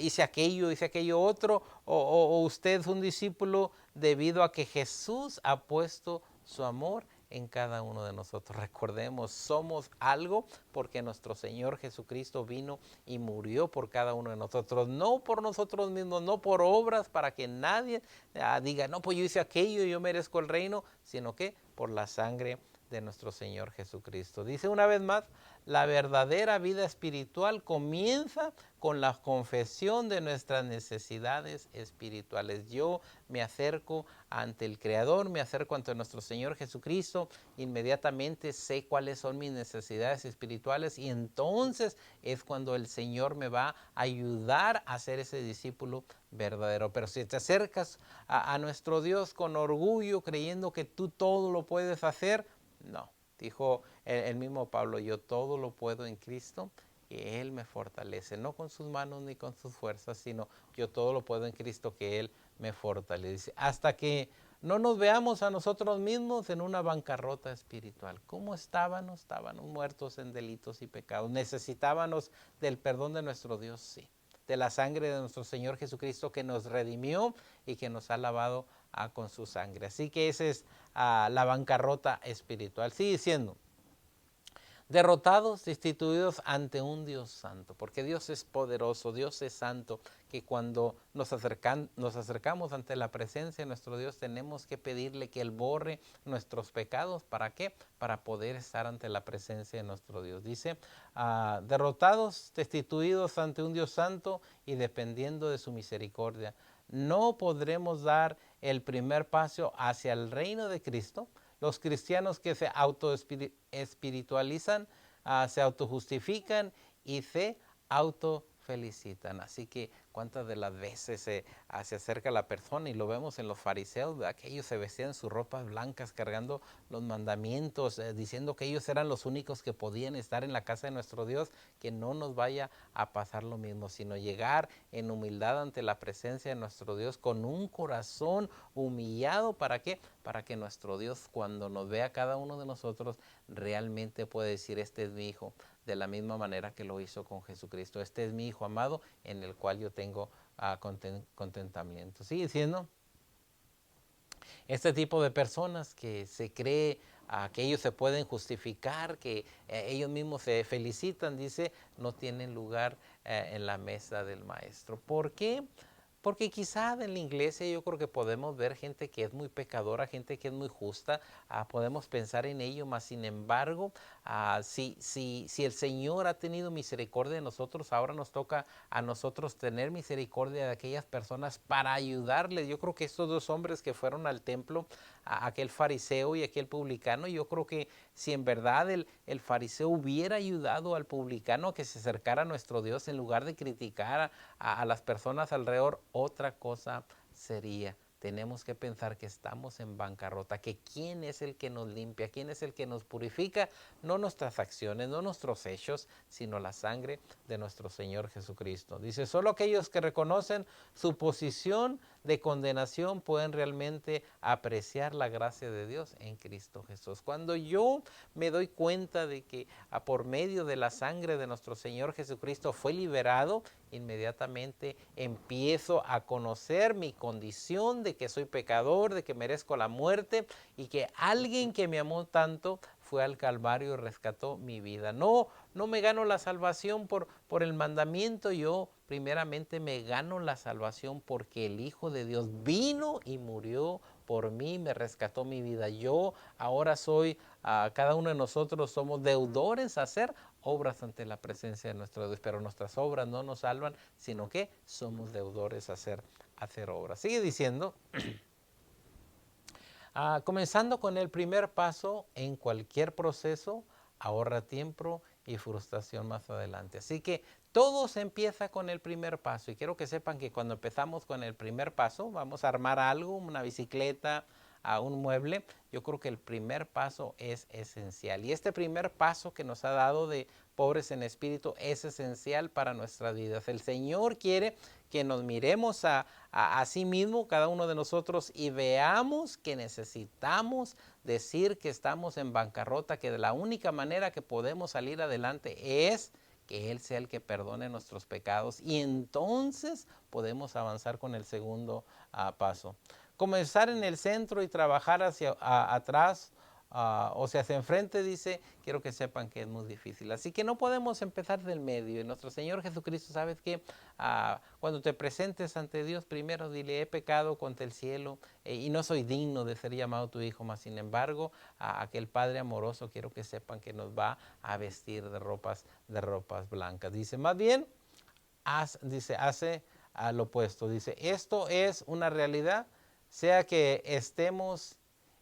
hice aquello otro? ¿O usted es un discípulo debido a que Jesús ha puesto su amor en cada uno de nosotros? Recordemos, somos algo porque nuestro Señor Jesucristo vino y murió por cada uno de nosotros. No por nosotros mismos, no por obras para que nadie diga, no, pues yo hice aquello y yo merezco el reino, sino que por la sangre de nuestro Señor Jesucristo. Dice una vez más, la verdadera vida espiritual comienza con la confesión de nuestras necesidades espirituales. Yo me acerco ante el Creador, me acerco ante nuestro Señor Jesucristo, inmediatamente sé cuáles son mis necesidades espirituales y entonces es cuando el Señor me va a ayudar a ser ese discípulo verdadero. Pero si te acercas a nuestro Dios con orgullo, creyendo que tú todo lo puedes hacer, no. Dijo el mismo Pablo, yo todo lo puedo en Cristo y Él me fortalece, no con sus manos ni con sus fuerzas, sino yo todo lo puedo en Cristo que Él me fortalece. Hasta que no nos veamos a nosotros mismos en una bancarrota espiritual. ¿Cómo estábamos? Estábamos muertos en delitos y pecados. Necesitábamos del perdón de nuestro Dios, sí. De la sangre de nuestro Señor Jesucristo que nos redimió y que nos ha lavado con su sangre. Así que esa es la bancarrota espiritual. Sigue diciendo, derrotados, destituidos ante un Dios santo, porque Dios es poderoso, Dios es santo, que cuando nos acercamos ante la presencia de nuestro Dios tenemos que pedirle que Él borre nuestros pecados. ¿Para qué? Para poder estar ante la presencia de nuestro Dios. Dice, derrotados, destituidos ante un Dios santo y dependiendo de su misericordia. No podremos dar el primer paso hacia el reino de Cristo. Los cristianos que se autoespiritualizan, se autojustifican y se autofelicitan. Así que cuántas de las veces se acerca la persona y lo vemos en los fariseos, ¿verdad? Que ellos se vestían sus ropas blancas cargando los mandamientos, diciendo que ellos eran los únicos que podían estar en la casa de nuestro Dios, que no nos vaya a pasar lo mismo, sino llegar en humildad ante la presencia de nuestro Dios con un corazón humillado. ¿Para qué? Para que nuestro Dios, cuando nos vea cada uno de nosotros, realmente puede decir, este es mi hijo, de la misma manera que lo hizo con Jesucristo. Este es mi hijo amado en el cual yo tengo contentamiento. Sigue diciendo, este tipo de personas que se cree que ellos se pueden justificar, que ellos mismos se felicitan, dice, no tienen lugar en la mesa del maestro. ¿Por qué? Porque quizá en la iglesia yo creo que podemos ver gente que es muy pecadora, gente que es muy justa, podemos pensar en ello, mas sin embargo, si el Señor ha tenido misericordia de nosotros, ahora nos toca a nosotros tener misericordia de aquellas personas para ayudarles. Yo creo que estos dos hombres que fueron al templo, aquel fariseo y aquel publicano, yo creo que si en verdad el fariseo hubiera ayudado al publicano a que se acercara a nuestro Dios en lugar de criticar a las personas alrededor, otra cosa sería. Tenemos que pensar que estamos en bancarrota, que quién es el que nos limpia, quién es el que nos purifica, no nuestras acciones, no nuestros hechos, sino la sangre de nuestro Señor Jesucristo. Dice, solo aquellos que reconocen su posición de condenación pueden realmente apreciar la gracia de Dios en Cristo Jesús. Cuando yo me doy cuenta de que por medio de la sangre de nuestro Señor Jesucristo fue liberado, inmediatamente empiezo a conocer mi condición de que soy pecador, de que merezco la muerte y que alguien que me amó tanto fue al Calvario y rescató mi vida. No me gano la salvación por el mandamiento, yo primeramente me gano la salvación porque el Hijo de Dios vino y murió por mí, me rescató mi vida. Yo ahora soy, cada uno de nosotros somos deudores a hacer obras ante la presencia de nuestro Dios, pero nuestras obras no nos salvan, sino que somos deudores a hacer obras. Sigue diciendo, comenzando con el primer paso en cualquier proceso, ahorra tiempo y frustración más adelante. Así que todo se empieza con el primer paso y quiero que sepan que cuando empezamos con el primer paso, vamos a armar algo, una bicicleta, un mueble, yo creo que el primer paso es esencial. Y este primer paso que nos ha dado de pobres en espíritu es esencial para nuestras vidas. El Señor quiere que nos miremos a sí mismo, cada uno de nosotros, y veamos que necesitamos decir que estamos en bancarrota, que de la única manera que podemos salir adelante es que Él sea el que perdone nuestros pecados y entonces podemos avanzar con el segundo paso. Comenzar en el centro y trabajar hacia atrás o se hace enfrente, dice, quiero que sepan que es muy difícil. Así que no podemos empezar del medio. Y nuestro Señor Jesucristo, ¿sabes qué? Cuando te presentes ante Dios, primero dile, he pecado contra el cielo y no soy digno de ser llamado tu hijo, mas sin embargo, aquel Padre amoroso, quiero que sepan que nos va a vestir de ropas blancas. Dice, más bien, hace al opuesto. Dice, esto es una realidad, sea que estemos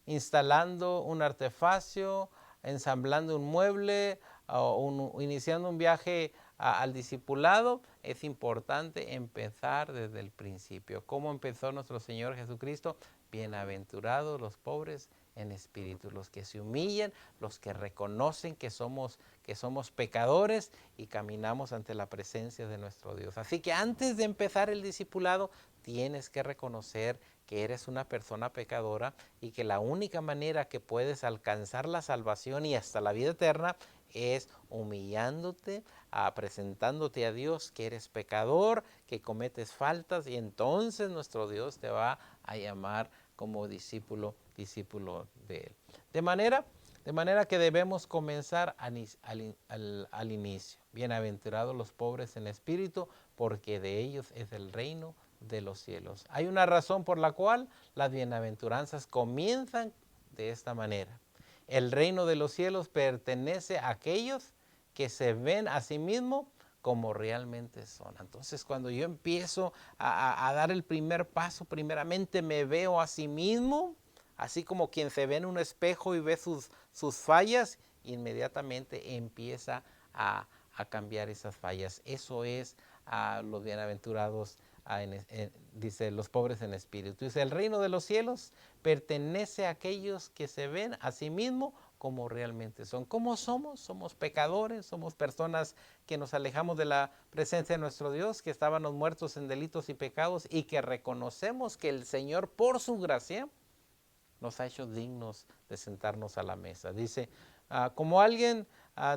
instalando un artefacto, ensamblando un mueble o iniciando un viaje al discipulado, es importante empezar desde el principio. ¿Cómo empezó nuestro Señor Jesucristo? Bienaventurados los pobres en espíritu, los que se humillan, los que reconocen que somos pecadores y caminamos ante la presencia de nuestro Dios. Así que antes de empezar el discipulado, tienes que reconocer que eres una persona pecadora y que la única manera que puedes alcanzar la salvación y hasta la vida eterna es humillándote, presentándote a Dios, que eres pecador, que cometes faltas, y entonces nuestro Dios te va a llamar como discípulo de Él. De manera que debemos comenzar al inicio. Bienaventurados los pobres en espíritu, porque de ellos es el reino de los cielos. Hay una razón por la cual las bienaventuranzas comienzan de esta manera. El reino de los cielos pertenece a aquellos que se ven a sí mismos como realmente son. Entonces, cuando yo empiezo a dar el primer paso, primeramente me veo a sí mismo, así como quien se ve en un espejo y ve sus fallas, inmediatamente empieza a cambiar esas fallas. Eso es los bienaventurados, dice, los pobres en espíritu. Dice, el reino de los cielos pertenece a aquellos que se ven a sí mismos como realmente son. ¿Cómo somos? Somos pecadores, somos personas que nos alejamos de la presencia de nuestro Dios, que estábamos muertos en delitos y pecados y que reconocemos que el Señor, por su gracia, nos ha hecho dignos de sentarnos a la mesa. Dice, como alguien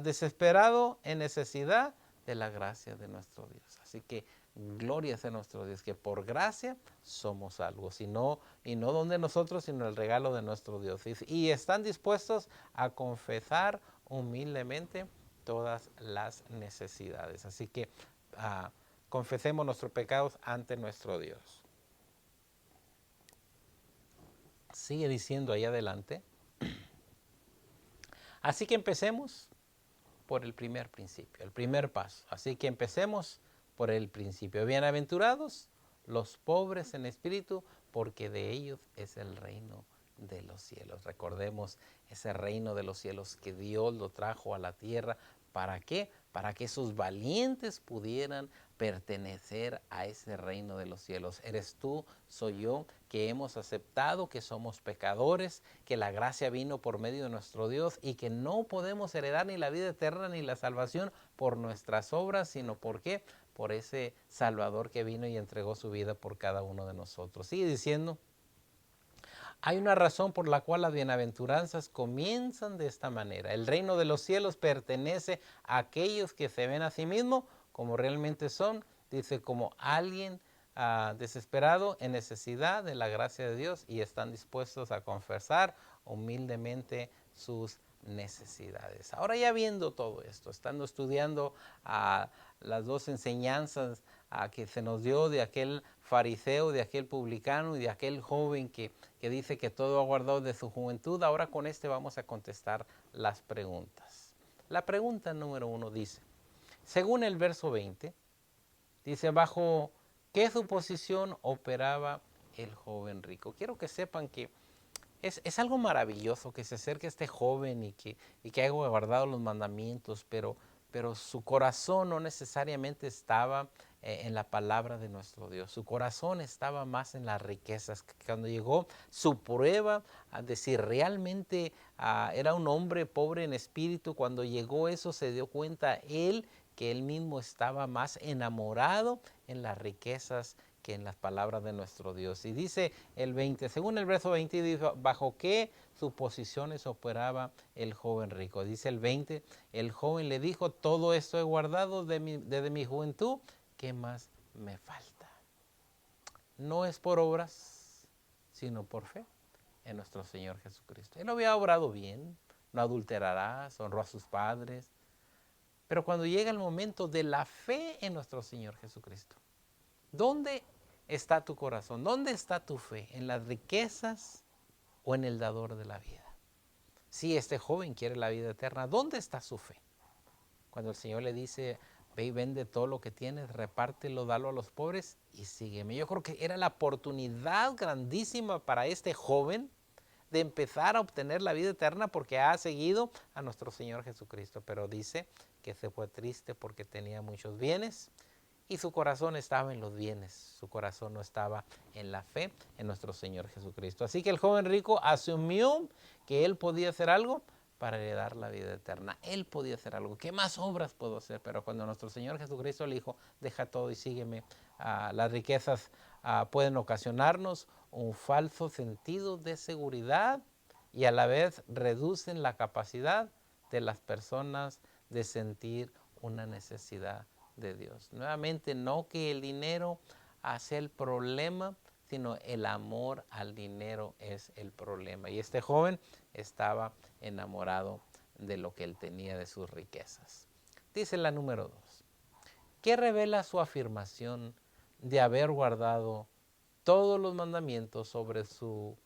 desesperado en necesidad de la gracia de nuestro Dios. Así que gloria sea nuestro Dios, que por gracia somos salvos, y no donde nosotros, sino el regalo de nuestro Dios. Y están dispuestos a confesar humildemente todas las necesidades. Así que confesemos nuestros pecados ante nuestro Dios. Sigue diciendo ahí adelante. Así que empecemos por el primer principio, el primer paso. Así que empecemos por el principio. Bienaventurados los pobres en espíritu, porque de ellos es el reino de los cielos. Recordemos ese reino de los cielos que Dios lo trajo a la tierra. ¿Para qué? Para que esos valientes pudieran pertenecer a ese reino de los cielos. Eres tú, soy yo, que hemos aceptado que somos pecadores, que la gracia vino por medio de nuestro Dios y que no podemos heredar ni la vida eterna ni la salvación por nuestras obras, sino ¿por qué? Por ese Salvador que vino y entregó su vida por cada uno de nosotros. Sigue diciendo, hay una razón por la cual las bienaventuranzas comienzan de esta manera. El reino de los cielos pertenece a aquellos que se ven a sí mismos como realmente son. Dice, como alguien desesperado en necesidad de la gracia de Dios, y están dispuestos a confesar humildemente sus necesidades. Ahora, ya viendo todo esto, estando estudiando las dos enseñanzas que se nos dio de aquel fariseo, de aquel publicano y de aquel joven que dice que todo ha guardado de su juventud, ahora con vamos a contestar las preguntas. La pregunta número 1 dice, según el verso 20, dice, ¿bajo qué suposición operaba el joven rico? Quiero que sepan que es algo maravilloso que se acerque este joven y que haya guardado los mandamientos, pero su corazón no necesariamente estaba en la palabra de nuestro Dios. Su corazón estaba más en las riquezas. Cuando llegó su prueba, a decir, realmente era un hombre pobre en espíritu, cuando llegó eso se dio cuenta él que él mismo estaba más enamorado en las riquezas que en las palabras de nuestro Dios. Y dice el 20, según el verso 20, dice, ¿bajo qué suposiciones operaba el joven rico? Dice el 20, el joven le dijo, todo esto he guardado desde mi juventud, ¿qué más me falta? No es por obras, sino por fe. en nuestro Señor Jesucristo. Él había obrado bien, no adulterarás, honró a sus padres. Pero cuando llega el momento de la fe en nuestro Señor Jesucristo, ¿dónde está tu corazón? ¿Dónde está tu fe? ¿En las riquezas o en el dador de la vida? Si este joven quiere la vida eterna, ¿dónde está su fe? Cuando el Señor le dice, ve y vende todo lo que tienes, repártelo, dalo a los pobres y sígueme. Yo creo que era la oportunidad grandísima para este joven de empezar a obtener la vida eterna porque ha seguido a nuestro Señor Jesucristo. Pero dice que se fue triste porque tenía muchos bienes y su corazón estaba en los bienes, su corazón no estaba en la fe en nuestro Señor Jesucristo. Así que el joven rico asumió que él podía hacer algo para heredar la vida eterna. Él podía hacer algo. ¿Qué más obras puedo hacer? Pero cuando nuestro Señor Jesucristo le dijo, deja todo y sígueme, las riquezas pueden ocasionarnos un falso sentido de seguridad y a la vez reducen la capacidad de las personas de sentir una necesidad de Dios. Nuevamente, no que el dinero sea el problema, sino el amor al dinero es el problema. Y este joven estaba enamorado de lo que él tenía, de sus riquezas. Dice la número 2. ¿Qué revela su afirmación de haber guardado todos los mandamientos sobre su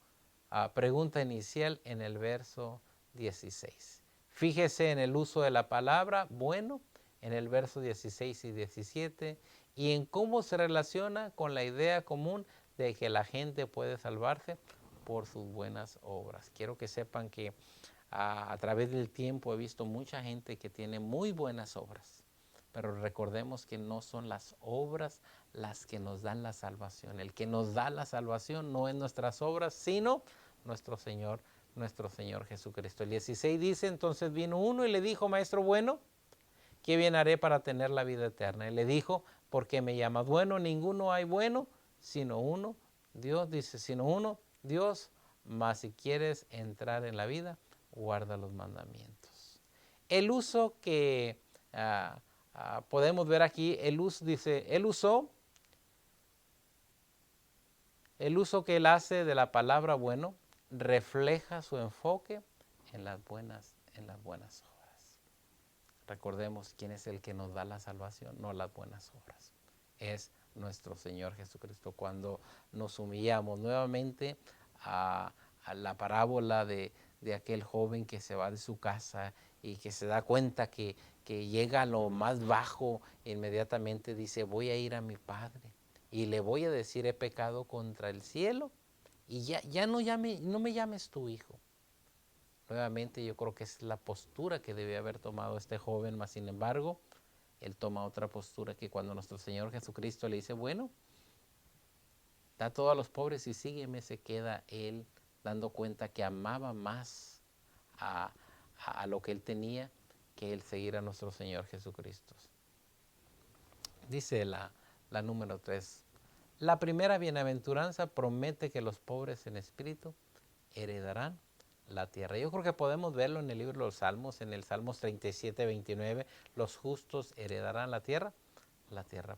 pregunta inicial en el verso 16? Fíjese en el uso de la palabra bueno en el verso 16 y 17 y en cómo se relaciona con la idea común de que la gente puede salvarse por sus buenas obras. Quiero que sepan que a través del tiempo he visto mucha gente que tiene muy buenas obras, pero recordemos que no son las obras las que nos dan la salvación. El que nos da la salvación no es nuestras obras, sino nuestro Señor Jesucristo. El 16 dice, entonces vino uno y le dijo, maestro bueno, ¿qué bien haré para tener la vida eterna? Y le dijo, ¿por qué me llamas bueno? Ninguno hay bueno, sino uno. Dios dice, sino uno, Dios, mas si quieres entrar en la vida, guarda los mandamientos. El uso que podemos ver aquí, el uso que él hace de la palabra bueno refleja su enfoque en las buenas obras. Recordemos quién es el que nos da la salvación, no las buenas obras. Es nuestro Señor Jesucristo. Cuando nos humillamos nuevamente a la parábola de aquel joven que se va de su casa y que se da cuenta que llega a lo más bajo, inmediatamente dice, voy a ir a mi Padre y le voy a decir, he pecado contra el cielo y ya no me llames tu hijo. Nuevamente yo creo que es la postura que debe haber tomado este joven, mas sin embargo, él toma otra postura que cuando nuestro Señor Jesucristo le dice, bueno, da todo a los pobres y sígueme, se queda él dando cuenta que amaba más a lo que él tenía que el seguir a nuestro Señor Jesucristo. Dice la número 3, la primera bienaventuranza promete que los pobres en espíritu heredarán la tierra. Yo creo que podemos verlo en el libro de los Salmos, en el Salmos 37, 29, los justos heredarán la tierra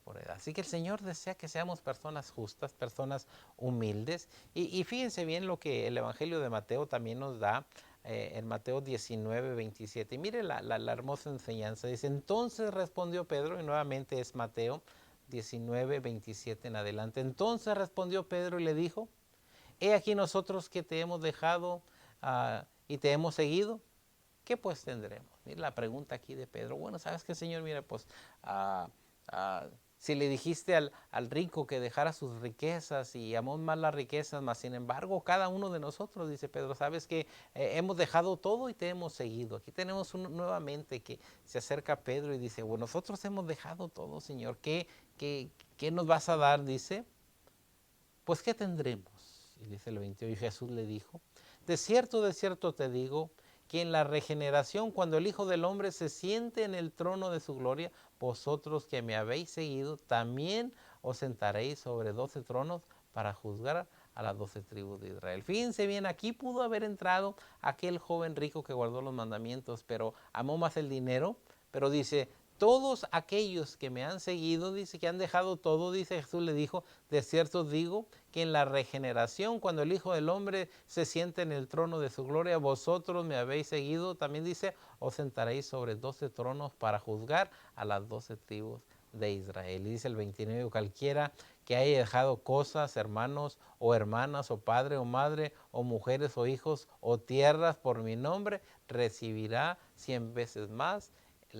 por heredad. Así que el Señor desea que seamos personas justas, personas humildes. Y fíjense bien lo que el Evangelio de Mateo también nos da en Mateo 19, 27. Y mire la hermosa enseñanza. Dice, entonces respondió Pedro, y nuevamente es Mateo 19, 27 en adelante. Entonces respondió Pedro y le dijo, he aquí nosotros que te hemos dejado y te hemos seguido, ¿qué pues tendremos? Mira la pregunta aquí de Pedro. Bueno, ¿sabes qué, Señor? Mira, pues si le dijiste al rico que dejara sus riquezas y amó más las riquezas, mas sin embargo, cada uno de nosotros, dice Pedro, ¿sabes que hemos dejado todo y te hemos seguido? Aquí tenemos nuevamente que se acerca a Pedro y dice, bueno, nosotros hemos dejado todo, Señor. ¿Qué nos vas a dar? Dice, pues ¿qué tendremos? Y dice el 28, y Jesús le dijo, de cierto te digo, que en la regeneración, cuando el Hijo del Hombre se siente en el trono de su gloria, vosotros que me habéis seguido, también os sentaréis sobre 12 tronos para juzgar a las 12 tribus de Israel. Fíjense bien, aquí pudo haber entrado aquel joven rico que guardó los mandamientos, pero amó más el dinero, pero dice, todos aquellos que me han seguido, dice, que han dejado todo, dice, Jesús le dijo, de cierto digo que en la regeneración, cuando el Hijo del Hombre se siente en el trono de su gloria, vosotros me habéis seguido, también dice, os sentaréis sobre 12 tronos para juzgar a las 12 tribus de Israel. Y dice el 29, cualquiera que haya dejado cosas, hermanos o hermanas, o padre o madre, o mujeres o hijos, o tierras por mi nombre, recibirá 100 veces más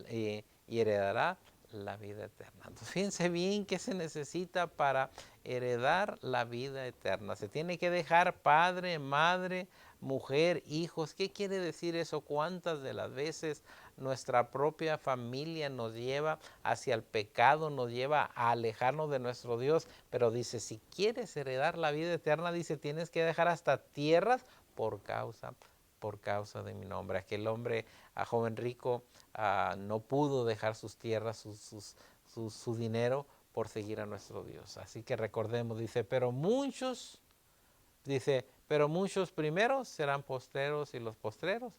y heredará la vida eterna. Entonces, fíjense bien qué se necesita para heredar la vida eterna. Se tiene que dejar padre, madre, mujer, hijos. ¿Qué quiere decir eso? ¿Cuántas de las veces nuestra propia familia nos lleva hacia el pecado, nos lleva a alejarnos de nuestro Dios? Pero dice, si quieres heredar la vida eterna, dice, tienes que dejar hasta tierras por causa de mi nombre. Aquel hombre, a joven rico, no pudo dejar sus tierras, su dinero, por seguir a nuestro Dios. Así que recordemos, pero muchos primeros serán postreros y los postreros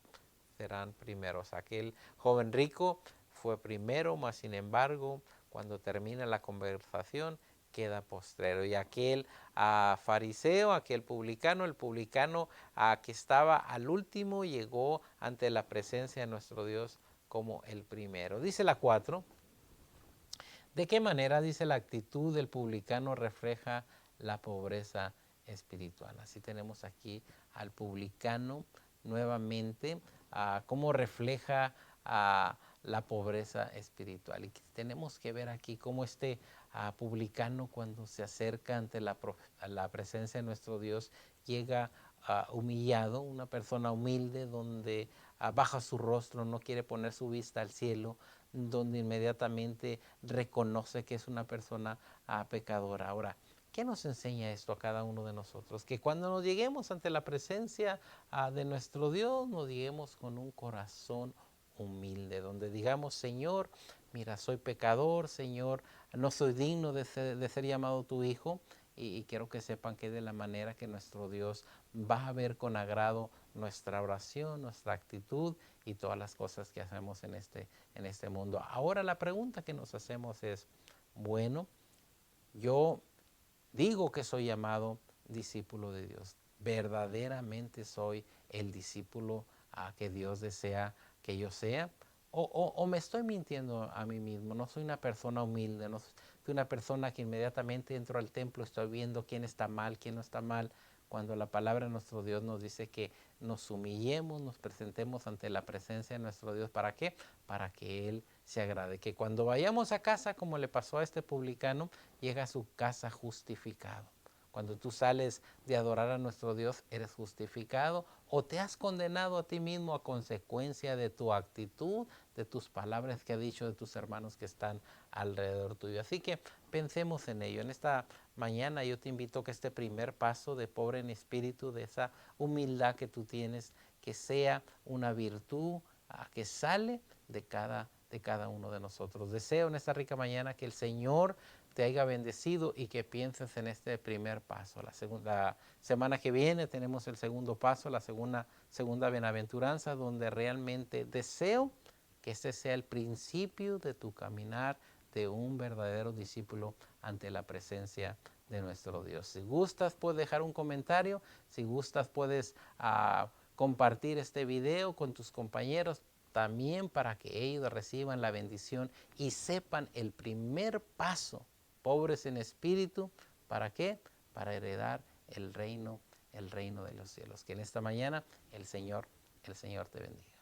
serán primeros. Aquel joven rico fue primero, mas sin embargo, cuando termina la conversación, queda postrero. Y aquel fariseo, aquel publicano, el publicano que estaba al último, llegó ante la presencia de nuestro Dios como el primero. Dice la 4. ¿De qué manera, dice, la actitud del publicano refleja la pobreza espiritual? Así tenemos aquí al publicano nuevamente, cómo refleja la pobreza espiritual. Y tenemos que ver aquí cómo este publicano, cuando se acerca ante la presencia de nuestro Dios, llega humillado, una persona humilde, donde baja su rostro, no quiere poner su vista al cielo, donde inmediatamente reconoce que es una persona pecadora. Ahora, ¿qué nos enseña esto a cada uno de nosotros? Que cuando nos lleguemos ante la presencia de nuestro Dios, nos lleguemos con un corazón humilde, donde digamos, Señor, mira, soy pecador, Señor, no soy digno de ser llamado tu hijo, y quiero que sepan que de la manera que nuestro Dios va a ver con agrado nuestra oración, nuestra actitud y todas las cosas que hacemos en este mundo. Ahora la pregunta que nos hacemos es, bueno, yo digo que soy llamado discípulo de Dios. ¿Verdaderamente soy el discípulo que Dios desea que yo sea? ¿O me estoy mintiendo a mí mismo? No soy una persona humilde, no soy una persona que inmediatamente entro al templo, estoy viendo quién está mal, quién no está mal, cuando la palabra de nuestro Dios nos dice que nos humillemos, nos presentemos ante la presencia de nuestro Dios. ¿Para qué? Para que Él se agrade. Que cuando vayamos a casa, como le pasó a este publicano, llega a su casa justificado. Cuando tú sales de adorar a nuestro Dios, eres justificado o te has condenado a ti mismo a consecuencia de tu actitud, de tus palabras que ha dicho, de tus hermanos que están alrededor tuyo. Así que pensemos en ello. En esta mañana yo te invito a que este primer paso de pobre en espíritu, de esa humildad que tú tienes, que sea una virtud que sale de cada uno de nosotros. Deseo en esta rica mañana que el Señor te haya bendecido y que pienses en este primer paso. La semana que viene tenemos el segundo paso, la segunda bienaventuranza, donde realmente deseo que este sea el principio de tu caminar de un verdadero discípulo ante la presencia de nuestro Dios. Si gustas, puedes dejar un comentario. Si gustas, puedes compartir este video con tus compañeros, también para que ellos reciban la bendición y sepan el primer paso, pobres en espíritu. ¿Para qué? Para heredar el reino de los cielos. Que en esta mañana el Señor te bendiga.